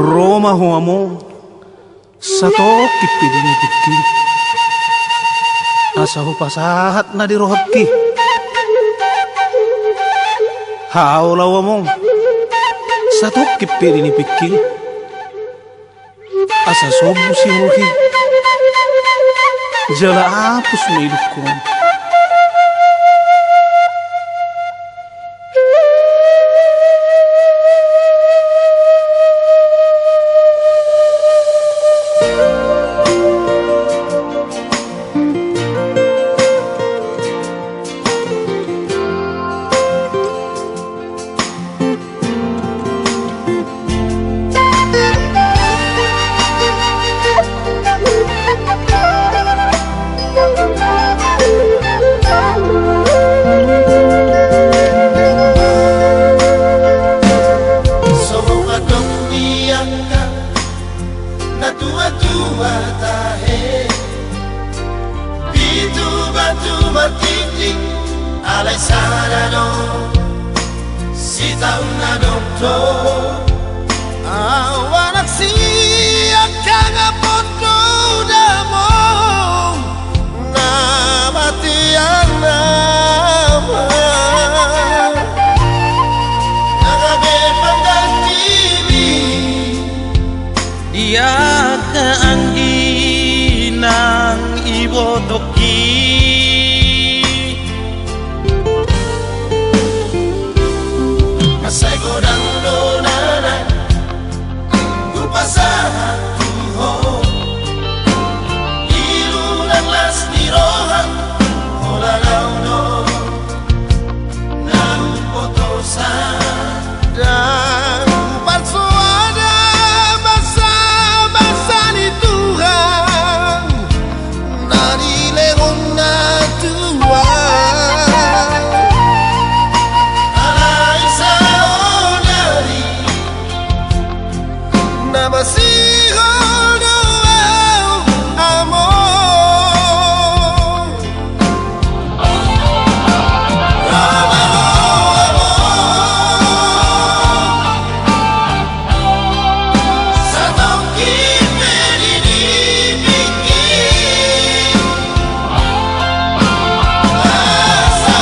Roma huamo sato kipidini pikir asahu pasahat na dirohotki haula wamo sato kipidini pikir asa sobu si ruhi jala apus meidupku. Tua tahe Bitu batu matitik Alai sarado Sita una dokto Awanak siyak kanga podo damo Namati yang nama Nagabe panggantiwi Dia keangginan ibotoki Masay godang donana Kupasahan tuho Ilunang las nirohan Hola launo Nang potosan Dan parsuada Basa-basa ni Tuhan Nari lehong na Tuhan Alay sa onari Na masiho doang amor Roma Sa tongkin menidipikir Asa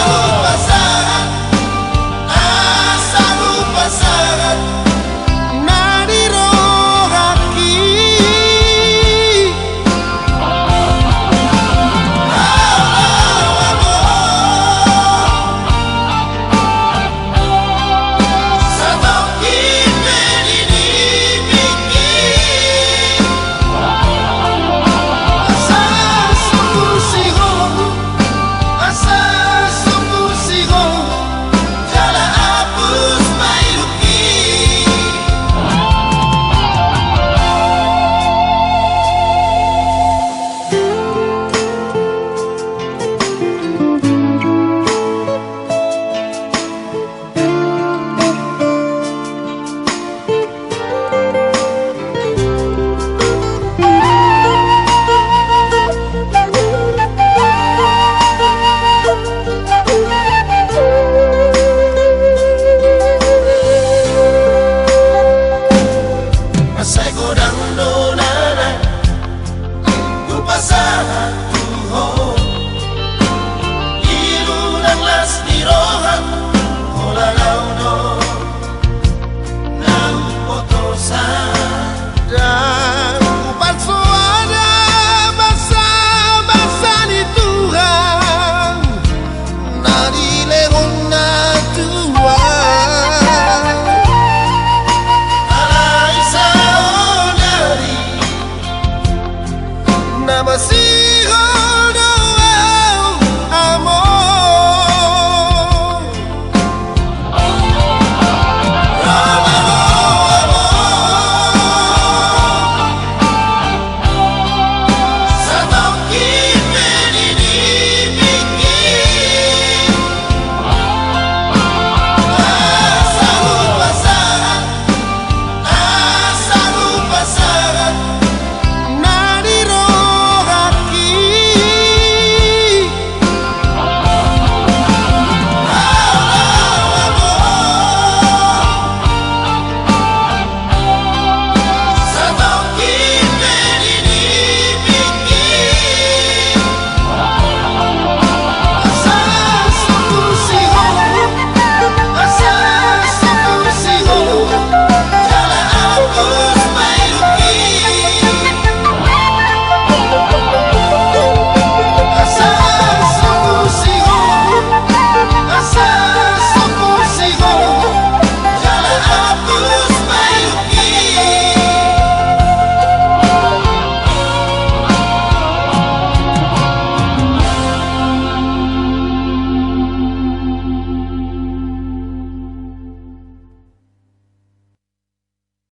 lupasan Nadirohaki Sa tongkin menidipikir Asa sungguh siho Jala apus mailuki Masay godang donana Kupasahan